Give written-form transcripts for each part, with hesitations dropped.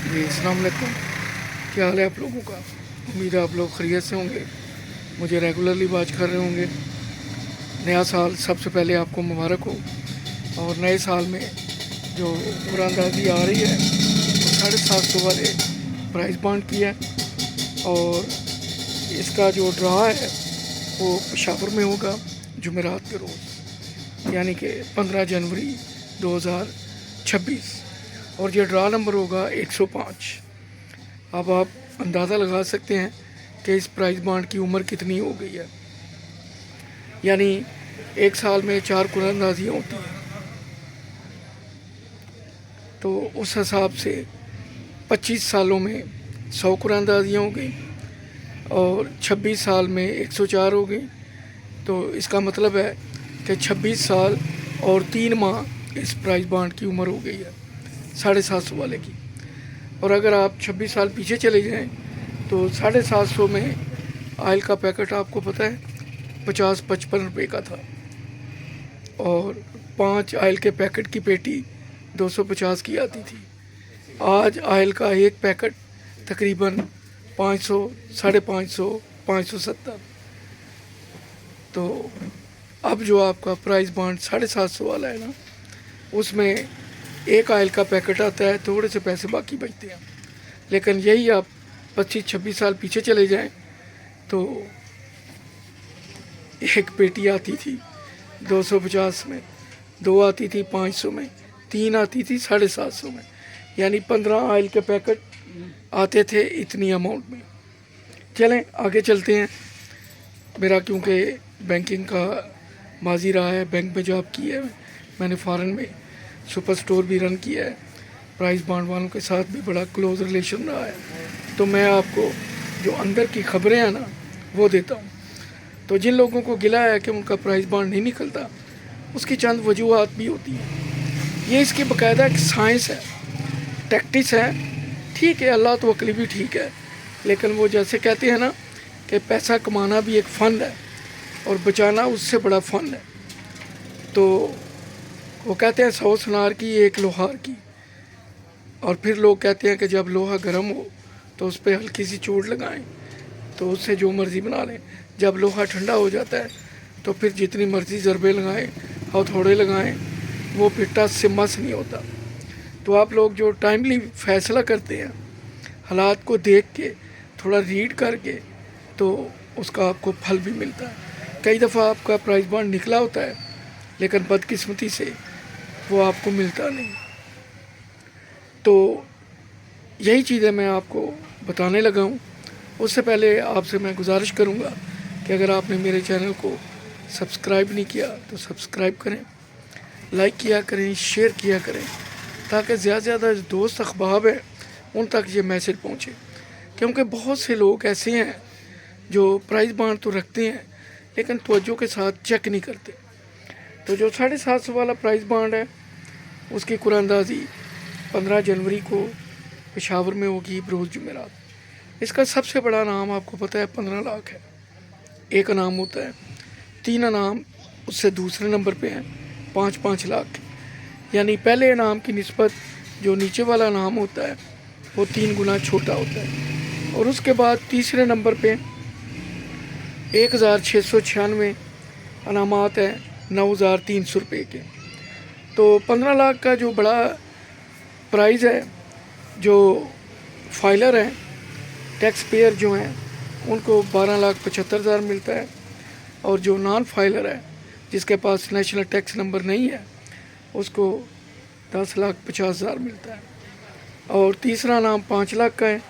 जी अस्सलाम वालेकुम। क्या हाल है आप लोगों का? उम्मीद है आप लोग खैरियत से होंगे, मुझे रेगुलरली वाच कर रहे होंगे। नया साल सबसे पहले आपको मुबारक हो। और नए साल में जो कुरानदाजी आ रही है वो 750 वाले प्राइस बॉन्ड की है। और इसका जो ड्रा है वो पेशावर में होगा जुमेरात के रोज़, यानी कि 15 जनवरी 2026। और ये ड्रा नंबर होगा 105। अब आप अंदाज़ा लगा सकते हैं कि इस प्राइस बॉन्ड की उम्र कितनी हो गई है। यानी एक साल में 4 कुरानदाजियाँ होती हैं, तो उस हिसाब से 25 सालों में 100 कुरानदाजियाँ हो गई और 26 साल में 104 हो गई। तो इसका मतलब है कि 26 साल और 3 माह इस प्राइस बॉन्ड की उम्र हो गई है 750 वाले की। और अगर आप 26 साल पीछे चले जाएं तो 750 में आयल का पैकेट आपको पता है 50-55 रुपये का था, और 5 आयल के पैकेट की पेटी 250 की आती थी। आज आयल का एक पैकेट तकरीबन 500, 550, 570। तो अब जो आपका प्राइस बॉन्ड 750 वाला है ना, उसमें एक आयल का पैकेट आता है, थोड़े से पैसे बाकी बचते हैं। लेकिन यही आप 25-26 साल पीछे चले जाएं तो एक पेटी आती थी 250 में, 2 आती थी 500 में, 3 आती थी 750 में, यानी 15 आयल के पैकेट आते थे इतनी अमाउंट में। चलें आगे चलते हैं। मेरा क्योंकि बैंकिंग का माजी रहा है, बैंक में जॉब की है मैंने, फ़ॉरेन में सुपर स्टोर भी रन किया है, प्राइस बॉन्ड वालों के साथ भी बड़ा क्लोज रिलेशन रहा है। तो मैं आपको जो अंदर की खबरें हैं ना वो देता हूँ। तो जिन लोगों को गिला है कि उनका प्राइस बॉन्ड नहीं निकलता, उसकी चंद वजूहत भी होती हैं। ये इसकी बाकायदा एक साइंस है, टैक्टिस है। ठीक है, अल्लाह तो वकली भी ठीक है, लेकिन वो जैसे कहते हैं ना कि पैसा कमाना भी एक फ़न है और बचाना उससे बड़ा फ़न है। तो वो कहते हैं 100 सुनार की 1 लोहार की। और फिर लोग कहते हैं कि जब लोहा गर्म हो तो उस पर हल्की सी चोट लगाएं तो उससे जो मर्ज़ी बना लें। जब लोहा ठंडा हो जाता है तो फिर जितनी मर्ज़ी ज़रबे लगाएं और थोड़े लगाएं, वो पिट्टा से मस नहीं होता। तो आप लोग जो टाइमली फ़ैसला करते हैं, हालात को देख के, थोड़ा रीड करके, तो उसका आपको फल भी मिलता है। कई दफ़ा आपका प्राइस बॉन्ड निकला होता है, लेकिन बदकिस्मती से वो आपको मिलता नहीं। तो यही चीज़ें मैं आपको बताने लगा हूँ। उससे पहले आपसे मैं गुजारिश करूँगा कि अगर आपने मेरे चैनल को सब्सक्राइब नहीं किया तो सब्सक्राइब करें, लाइक किया करें, शेयर किया करें, ताकि ज़्यादा से ज़्यादा दोस्त अहबाब हैं उन तक ये मैसेज पहुँचे। क्योंकि बहुत से लोग ऐसे हैं जो प्राइस बॉन्ड तो रखते हैं लेकिन तवज्जो के साथ चेक नहीं करते। तो जो 750 वाला प्राइस बॉन्ड है उसकी कुरानदाजी 15 जनवरी को पेशावर में होगी बरोज़ जुमेरात। इसका सबसे बड़ा नाम आपको पता है 15 लाख है। एक अनाम होता है, 3 अनाम उससे दूसरे नंबर पे हैं 5-5 लाख के। यानी पहले इनाम की निस्बत जो नीचे वाला इनाम होता है वो 3 गुना छोटा होता है। और उसके बाद तीसरे नंबर पे 1696 अनामात हैं 9300 रुपये के। तो 15 लाख का जो बड़ा प्राइज़ है, जो फाइलर हैं, टैक्स पेयर जो हैं, उनको 12,75,000 मिलता है। और जो नॉन फाइलर है, जिसके पास नेशनल टैक्स नंबर नहीं है, उसको 10,50,000 मिलता है। और तीसरा नाम 5 लाख का है,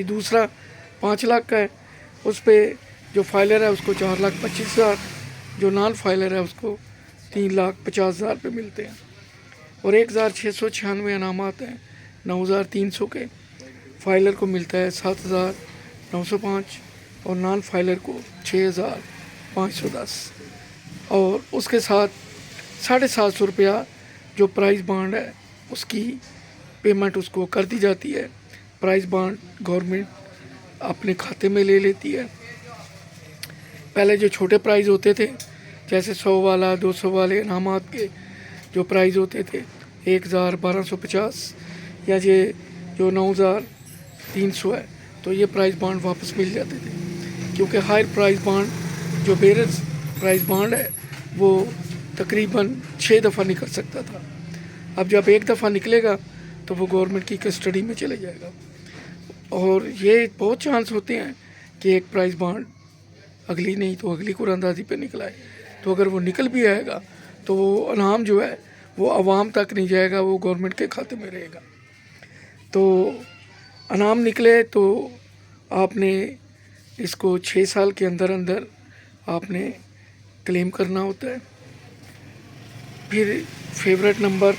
दूसरा 5 लाख का है। उस पर जो फाइलर है उसको 4,25,000, जो नॉन फाइलर है उसको 3,50,000 पे मिलते हैं। और 1696 इनामात हैं 9,300 के। फाइलर को मिलता है 7,905 और नॉन फाइलर को 6,510। और उसके साथ 750 रुपया जो प्राइस बॉन्ड है उसकी पेमेंट उसको कर दी जाती है। प्राइस बॉन्ड गवर्नमेंट अपने खाते में ले लेती है। पहले जो छोटे प्राइज़ होते थे, जैसे 100 वाला, 200 वाले इनामात के जो प्राइज़ होते थे 1,000, 1,250, या ये जो 9,300 है, तो ये प्राइस बॉन्ड वापस मिल जाते थे, क्योंकि हायर प्राइस बॉन्ड जो बेरस प्राइस बॉन्ड है वो तकरीबन 6 दफ़ा निकल सकता था। अब जब एक दफ़ा निकलेगा तो वो गवर्नमेंट की कस्टडी में चले जाएगा, और ये बहुत चांस होते हैं कि एक प्राइस बॉन्ड अगली नहीं तो अगली कुरानदाजी पे निकल आए। तो अगर वो निकल भी आएगा तो वो इनाम जो है वो आवाम तक नहीं जाएगा, वो गवर्नमेंट के खाते में रहेगा। तो इनाम निकले तो आपने इसको 6 साल के अंदर अंदर आपने क्लेम करना होता है। फिर फेवरेट नंबर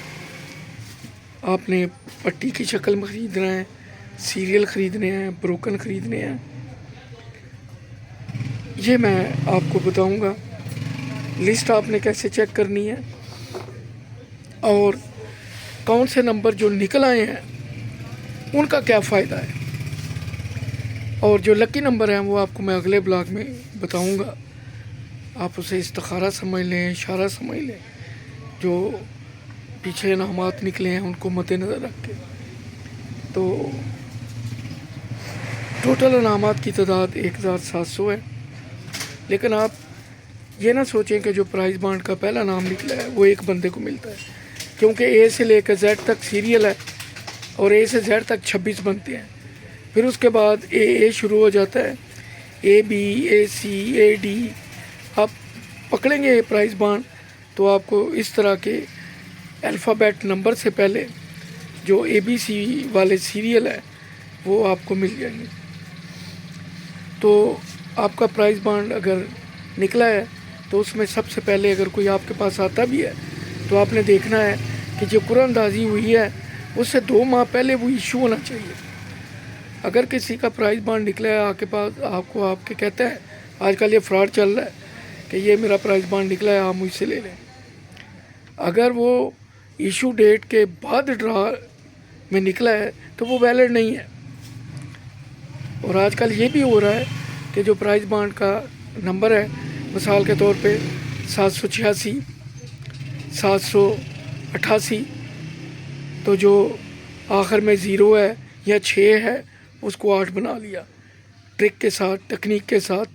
आपने पट्टी की शक्ल में ख़रीदना है, सीरियल ख़रीदने हैं, ब्रोकन ख़रीदने हैं, ये मैं आपको बताऊंगा। लिस्ट आपने कैसे चेक करनी है और कौन से नंबर जो निकल आए हैं उनका क्या फ़ायदा है, और जो लकी नंबर हैं वो आपको मैं अगले ब्लॉग में बताऊंगा। आप उसे इस्तिखारा समझ लें, इशारा समझ लें, जो पीछे इनामात निकले हैं उनको मद्देनज़र रख के। तो टोटल इनामात की तादाद 1,700 है, लेकिन आप ये ना सोचें कि जो प्राइस बॉन्ड का पहला नाम निकला है वो एक बंदे को मिलता है, क्योंकि ए से लेकर जेड तक सीरियल है और ए से जेड तक 26 बनते हैं। फिर उसके बाद ए शुरू हो जाता है, A B, A C, A D. आप पकड़ेंगे प्राइस बॉन्ड तो आपको इस तरह के अल्फ़ाबेट नंबर से पहले जो ए बी सी वाले सीरियल है वो आपको मिल जाएंगे। तो आपका प्राइस बॉन्ड अगर निकला है तो उसमें सबसे पहले अगर कोई आपके पास आता भी है तो आपने देखना है कि जो कुरानदाजी हुई है उससे 2 माह पहले वो इशू होना चाहिए। अगर किसी का प्राइस बॉन्ड निकला है आपके पास, आपको आपके कहता है, आजकल ये फ्रॉड चल रहा है कि ये मेरा प्राइस बॉन्ड निकला है, आप मुझसे ले लें। अगर वो इशू डेट के बाद ड्रा में निकला है तो वो वैलिड नहीं है। और आजकल ये भी हो रहा है कि जो प्राइस बॉन्ड का नंबर है, मिसाल के तौर पे 786, 788, तो जो आखिर में 0 है या 6 है उसको 8 बना लिया, ट्रिक के साथ, टेक्निक के साथ।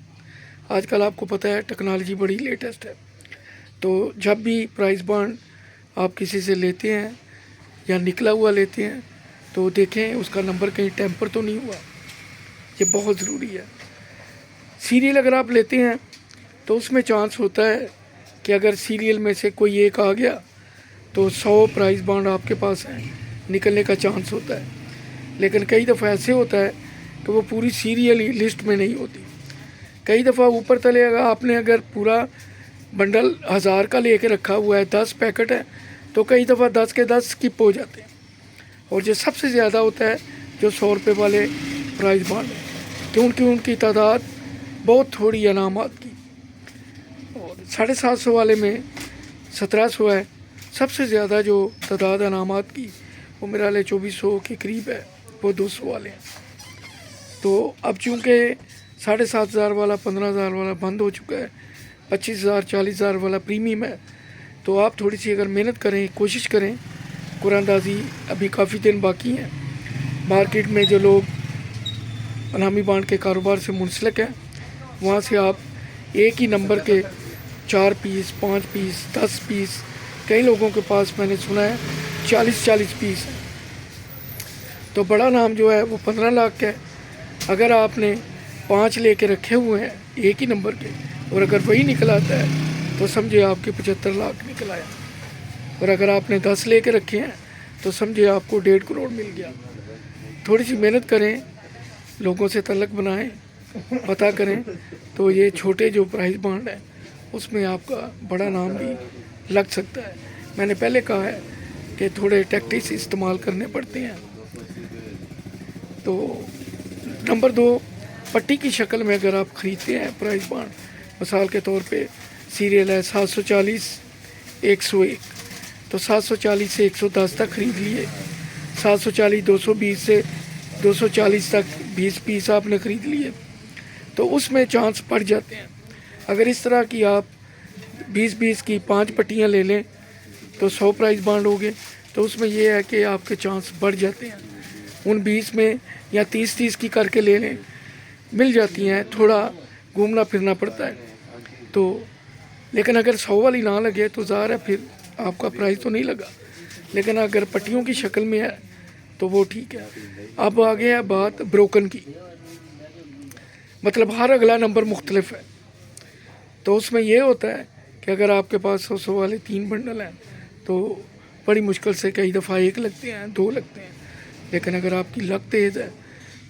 आजकल आपको पता है टेक्नोलॉजी बड़ी लेटेस्ट है। तो जब भी प्राइस बॉन्ड आप किसी से लेते हैं या निकला हुआ लेते हैं तो देखें उसका नंबर कहीं टेम्पर तो नहीं हुआ, ये बहुत ज़रूरी है। सीरियल अगर आप लेते हैं तो उसमें चांस होता है कि अगर सीरियल में से कोई एक आ गया तो 100 प्राइस बॉन्ड आपके पास हैं, निकलने का चांस होता है। लेकिन कई दफ़ा ऐसे होता है कि वो पूरी सीरियल ही लिस्ट में नहीं होती। कई दफ़ा ऊपर तले आपने अगर पूरा बंडल 1000 का लेके रखा हुआ है, 10 पैकेट है, तो कई दफ़ा 10 के 10 स्किप हो जाते हैं। और जो सबसे ज़्यादा होता है जो 100 रुपये वाले प्राइस बॉन्ड है, क्योंकि उनकी तादाद बहुत थोड़ी इनामात की। और 750 वाले में 1700 है। सबसे ज़्यादा जो तादाद इनामात की वो मेरा हाल 2400 के करीब है, वो 200 वाले हैं। तो अब चूँकि 7,500 वाला, 15,000 वाला बंद हो चुका है, 25,000, 40,000 वाला प्रीमियम है। तो आप थोड़ी सी अगर मेहनत करें, कोशिश करें, कुरानदाजी अभी काफ़ी दिन बाकी हैं। मार्केट में जो लोग इनामी बॉन्ड के कारोबार से मुंसलिक हैं, वहाँ से आप एक ही नंबर के 4 पीस, 5 पीस, 10 पीस, कई लोगों के पास मैंने सुना है 40-40 पीस है। तो बड़ा नाम जो है वो 15 लाख का है। अगर आपने 5 लेके रखे हुए हैं एक ही नंबर के और अगर वही निकल आता है तो समझे आपके 75 लाख निकल आया। और अगर आपने 10 लेके रखे हैं तो समझे आपको 1.5 करोड़ मिल गया। थोड़ी सी मेहनत करें, लोगों से तल्लक बनाएं, पता करें, तो ये छोटे जो प्राइस बॉन्ड है उसमें आपका बड़ा नाम भी लग सकता है। मैंने पहले कहा है कि थोड़े टैक्टिक्स इस्तेमाल करने पड़ते हैं। तो नंबर 2, पट्टी की शक्ल में अगर आप ख़रीदते हैं प्राइस बॉन्ड, मिसाल के तौर पे सीरियल है 740, 101, तो 740 से 110 तक ख़रीद लिए, 740 220 से 240 तक 20 पीस आपने ख़रीद लिए, तो उसमें चांस बढ़ जाते हैं। अगर इस तरह की आप 20-20 की 5 पट्टियाँ ले लें तो 100 प्राइस बॉन्ड हो गए, तो उसमें यह है कि आपके चांस बढ़ जाते हैं। उन 20 में या 30-30 की करके ले लें, मिल जाती हैं, थोड़ा घूमना फिरना पड़ता है। तो लेकिन अगर 100 वाली ना लगे तो ज़ाहिर है फिर आपका प्राइस तो नहीं लगा, लेकिन अगर पट्टियों की शक्ल में है तो वो ठीक है। अब आगे है बात ब्रोकन की, मतलब हर अगला नंबर मुख्तलिफ है। तो उसमें ये होता है कि अगर आपके पास 100 वाले 3 बंडल हैं तो बड़ी मुश्किल से कई दफ़ा 1 लगते हैं, 2 लगते हैं। लेकिन अगर आपकी लक तेज़ है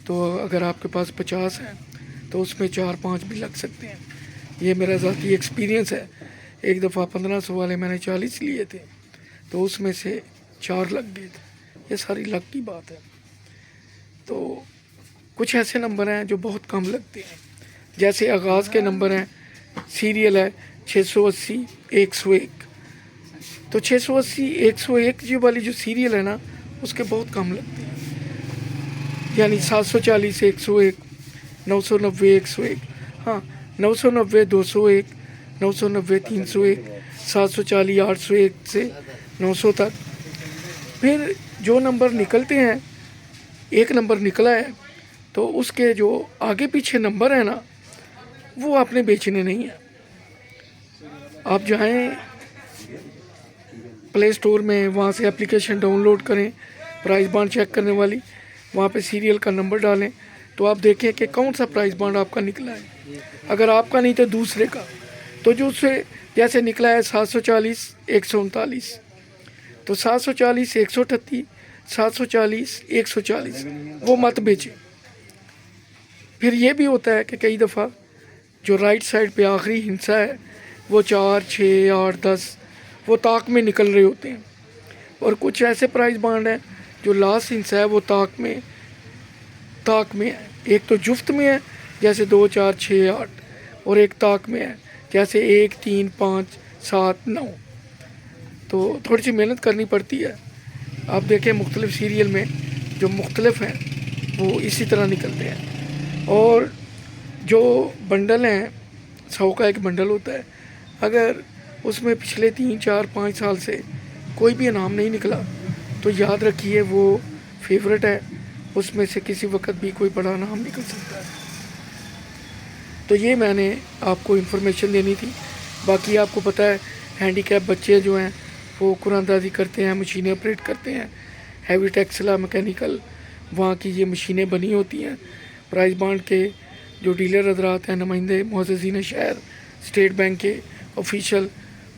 तो अगर आपके पास 50 हैं तो उसमें 4-5 भी लग सकते हैं। ये मेरा ज़ाती एक्सपीरियंस है। एक दफ़ा 1500 वाले मैंने 40 लिए थे तो उसमें से 4 लग गए थे। ये सारी लक की बात है। तो कुछ ऐसे नंबर हैं जो बहुत कम लगते हैं, जैसे आगाज़ के नंबर हैं, सीरियल है 680 101। तो 680 101 जो वाली जो सीरियल है ना, उसके बहुत कम लगते हैं, यानी 740 101, 990 101, हाँ 990 201, 990 301, 740 801 से 900 तक। फिर जो नंबर निकलते हैं, एक नंबर निकला है तो उसके जो आगे पीछे नंबर है ना, वो आपने बेचने नहीं है। आप जाएं प्ले स्टोर में, वहाँ से एप्लीकेशन डाउनलोड करें प्राइस बांड चेक करने वाली, वहाँ पे सीरियल का नंबर डालें तो आप देखें कि कौन सा प्राइस बांड आपका निकला है। अगर आपका नहीं तो दूसरे का, तो जो उससे जैसे निकला है 740 139, तो 740 138, 740 140 वो मत बेचें। फिर ये भी होता है कि कई दफ़ा जो राइट साइड पे आखिरी हिस्सा है वो 4 6 8 10 वो ताक में निकल रहे होते हैं, और कुछ ऐसे प्राइस बांड हैं जो लास्ट हिस्सा है वो ताक में है। एक तो जुफ्त में है जैसे 2 4 6 8, और एक ताक में है जैसे 1 3 5 7 9। तो थोड़ी सी मेहनत करनी पड़ती है। आप देखें मुख्तलिफ सीरियल में जो मुख्तलिफ हैं वो इसी तरह निकलते हैं। और जो बंडल हैं, 100 का एक बंडल होता है, अगर उसमें पिछले 3 4 5 साल से कोई भी इनाम नहीं निकला तो याद रखिए वो फेवरेट है, उसमें से किसी वक्त भी कोई बड़ा नाम निकल सकता है। तो ये मैंने आपको इन्फॉर्मेशन देनी थी। बाकी आपको पता है हैंडीकैप बच्चे जो हैं वो कुरानदाजी करते हैं, मशीनें ऑपरेट करते हैं, हैवी टेक्सला मैकेनिकल, वहाँ की ये मशीनें बनी होती हैं। प्राइस बांड के जो डीलर हजरात हैं, नुमाइंदे मुअज़्ज़िज़ीन शहर, स्टेट बैंक के ऑफिशियल,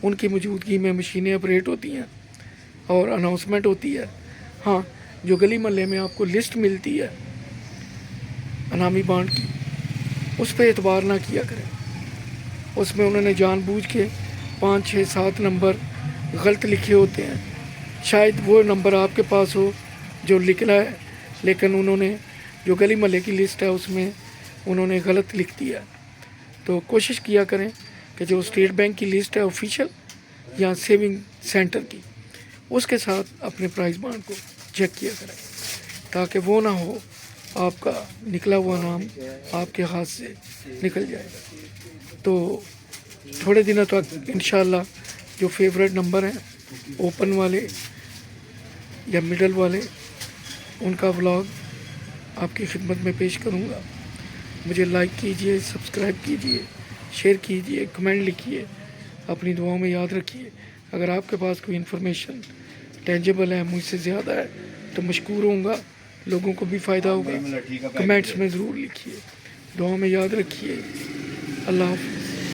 उनकी मौजूदगी में मशीनें ऑपरेट होती हैं और अनाउंसमेंट होती है। हाँ, जो गली मोहल्ले में आपको लिस्ट मिलती है अनामी बांड की, उस पर एतबार ना किया करें। उसमें उन्होंने जानबूझ के 5 6 7 नंबर गलत लिखे होते हैं। शायद वो नंबर आपके पास हो जो लिखना है, लेकिन उन्होंने जो गली मोहल्ले की लिस्ट है उसमें उन्होंने गलत लिख दिया। तो कोशिश किया करें कि जो स्टेट बैंक की लिस्ट है ऑफिशियल या सेविंग सेंटर की, उसके साथ अपने प्राइस बांड को चेक किया करें, ताकि वो ना हो आपका निकला हुआ नाम आपके हाथ से निकल जाएगा। तो थोड़े दिनों तक इंशाल्लाह जो फेवरेट नंबर हैं ओपन वाले या मिडल वाले, उनका व्लॉग आपकी खिदमत में पेश करूँगा। मुझे लाइक कीजिए, सब्सक्राइब कीजिए, शेयर कीजिए, कमेंट लिखिए, अपनी दुआओं में याद रखिए। अगर आपके पास कोई इन्फॉर्मेशन टेंजेबल है, मुझसे ज़्यादा है, तो मशकूर होऊंगा, लोगों को भी फ़ायदा होगा। कमेंट्स में ज़रूर लिखिए, दुआ में याद रखिए। अल्लाह हाफ़िज़।